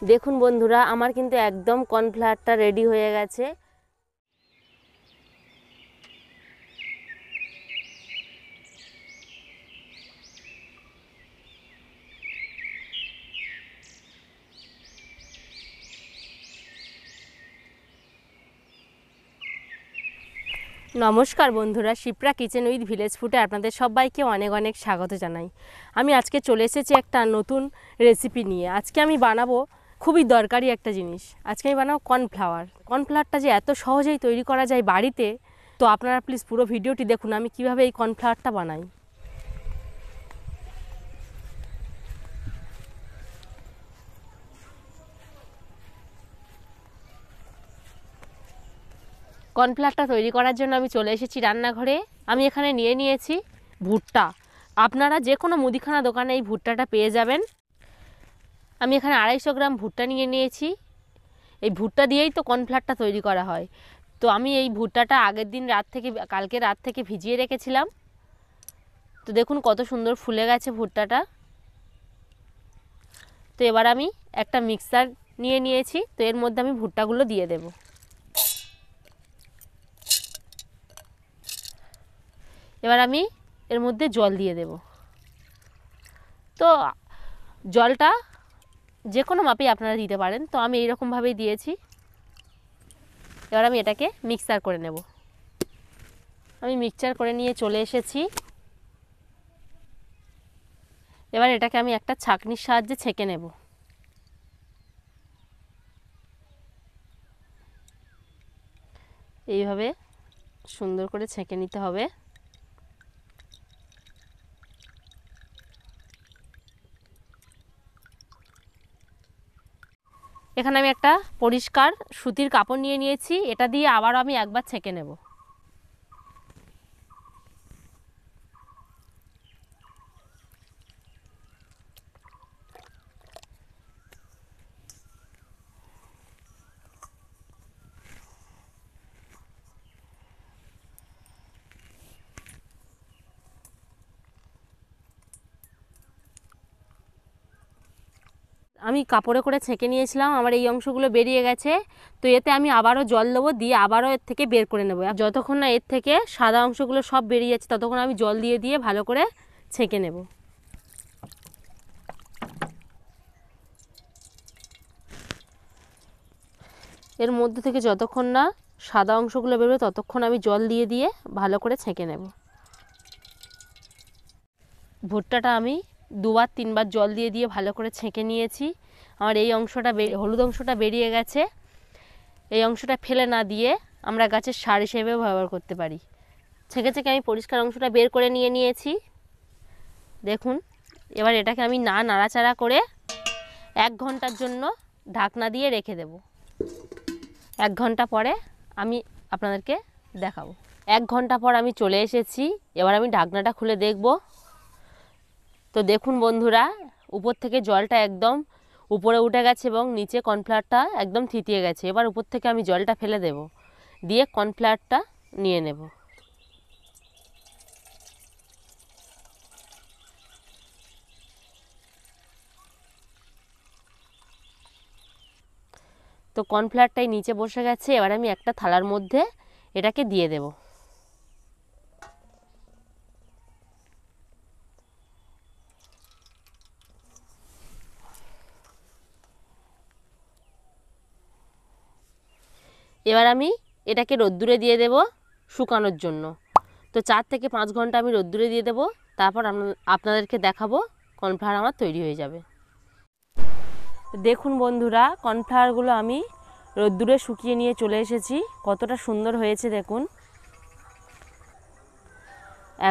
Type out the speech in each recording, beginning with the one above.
দেখুন বন্ধুরা, আমার কিন্তু একদম কর্নফ্লাওয়ারটা রেডি হয়ে গেছে। নমস্কার বন্ধুরা, শিপ্রা কিচেন উইথ ভিলেজ ফুডে আপনাদের সবাইকে অনেক অনেক স্বাগত জানাই। আমি আজকে চলে এসেছি একটা নতুন রেসিপি নিয়ে। আজকে আমি বানাবো খুবই দরকারি একটা জিনিস। আজকে আমি বানাবো কর্নফ্লাওয়ার। কর্নফ্লাওয়ারটা যে এত সহজেই তৈরি করা যায় বাড়িতে, তো আপনারা প্লিজ পুরো ভিডিওটি দেখুন আমি কিভাবে এই কর্নফ্লাওয়ারটা বানাই। কর্নফ্লাওয়ারটা তৈরি করার জন্য আমি চলে এসেছি রান্নাঘরে। আমি এখানে নিয়ে নিয়েছি ভুট্টা। আপনারা যে কোনো মুদিখানা দোকানে এই ভুট্টাটা পেয়ে যাবেন। আমি এখানে 250 গ্রাম ভুট্টা নিয়ে নিয়েছি। এই ভুট্টা দিয়েই তো কর্নফ্লাওয়ারটা তৈরি করা হয়। তো আমি এই ভুট্টাটা কালকে রাত থেকে ভিজিয়ে রেখেছিলাম। তো দেখুন কত সুন্দর ফুলে গেছে ভুট্টাটা। তো এবার আমি একটা মিক্সার নিয়ে নিয়েছি। তো এর মধ্যে আমি ভুট্টাগুলো দিয়ে দেব। এবার আমি এর মধ্যে জল দিয়ে দেব। তো জলটা যে কোনো মাপেই আপনারা দিতে পারেন। তো আমি এইরকমভাবেই দিয়েছি। এবার আমি এটাকে মিক্সার করে নেব। আমি মিক্সচার করে নিয়ে চলে এসেছি। এবার এটাকে আমি একটা ছাঁকনির সাহায্যে ছেঁকে নেব। এইভাবে সুন্দর করে ছেঁকে নিতে হবে। এখানে আমি একটা পরিষ্কার সুতির কাপড় নিয়ে নিয়েছি। এটা দিয়ে আবার আমি একবার ছেঁকে নেব। আমি কাপড়ে করে ছেঁকে নিয়েছিলাম, আমার এই অংশগুলো বেরিয়ে গেছে। তো এতে আমি আবারও জল দেবো, দিয়ে আবারও এর থেকে বের করে নেব। যতক্ষণ না এর থেকে সাদা অংশগুলো সব বেরিয়ে যাচ্ছে ততক্ষণ আমি জল দিয়ে দিয়ে ভালো করে ছেঁকে নেব। এর মধ্যে থেকে যতক্ষণ না সাদা অংশগুলো বেরোবে ততক্ষণ আমি জল দিয়ে দিয়ে ভালো করে ছেঁকে নেব। ভুট্টাটা আমি 2-3 বার জল দিয়ে দিয়ে ভালো করে ছেঁকে নিয়েছি। আমার এই অংশটা হলুদ অংশটা বেরিয়ে গেছে। এই অংশটা ফেলে না দিয়ে আমরা গাছের সার হিসেবেও ব্যবহার করতে পারি। ছেঁকে ছেঁকে আমি পরিষ্কার অংশটা বের করে নিয়েছি। দেখুন, এবার এটাকে আমি নাড়াচাড়া করে 1 ঘন্টার জন্য ঢাকনা দিয়ে রেখে দেব। 1 ঘন্টা পরে আমি আপনাদেরকে দেখাবো। 1 ঘন্টা পর আমি চলে এসেছি। এবার আমি ঢাকনাটা খুলে দেখব। তো দেখুন বন্ধুরা, উপর থেকে জলটা একদম উপরে উঠে গেছে এবং নিচে কর্নফ্লাওয়ারটা একদম থিতিয়ে গেছে। এবার উপর থেকে আমি জলটা ফেলে দেব, দিয়ে কর্নফ্লাওয়ারটা নিয়ে নেব। তো কর্নফ্লাওয়ারটাই নিচে বসে গেছে। এবার আমি একটা থালার মধ্যে এটাকে দিয়ে দেব। এবার আমি এটাকে রোদ্দুরে দিয়ে দেব শুকানোর জন্য। তো 4 থেকে 5 ঘন্টা আমি রোদ্দুরে দিয়ে দেব। তারপর আপনাদেরকে দেখাবো কর্নফ্লাওয়ার আমার তৈরি হয়ে যাবে। দেখুন বন্ধুরা, কর্নফ্লাওয়ারগুলো আমি রোদ্দুরে শুকিয়ে নিয়ে চলে এসেছি। কতটা সুন্দর হয়েছে দেখুন,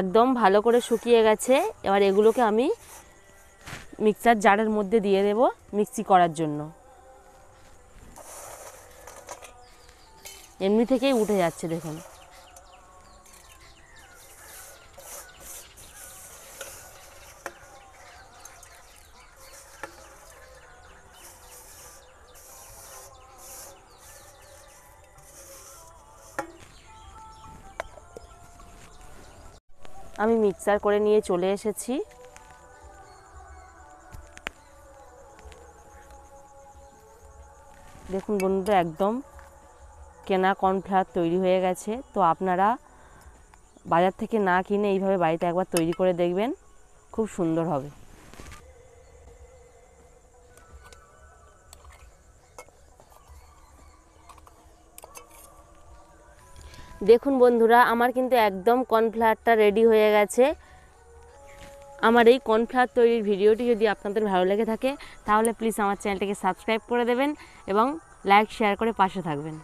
একদম ভালো করে শুকিয়ে গেছে। এবার এগুলোকে আমি মিক্সার জারের মধ্যে দিয়ে দেব মিক্সি করার জন্য। এমনি থেকেই উঠে যাচ্ছে দেখুন। আমি মিক্সার করে নিয়ে চলে এসেছি। দেখুন বন্ধুরা, একদম কেনা কর্নফ্লাওয়ার তৈরি হয়ে গেছে। তো আপনারা বাজার থেকে না কিনে এইভাবে বাড়িতে একবার তৈরি করে দেখবেন, খুব সুন্দর হবে। দেখুন বন্ধুরা, আমার কিন্তু একদম কর্নফ্লাওয়ারটা রেডি হয়ে গেছে। আমার এই কর্নফ্লাওয়ার তৈরির ভিডিওটি যদি আপনাদের ভালো লেগে থাকে তাহলে প্লিজ আমার চ্যানেলটাকে সাবস্ক্রাইব করে দেবেন এবং লাইক শেয়ার করে পাশে থাকবেন।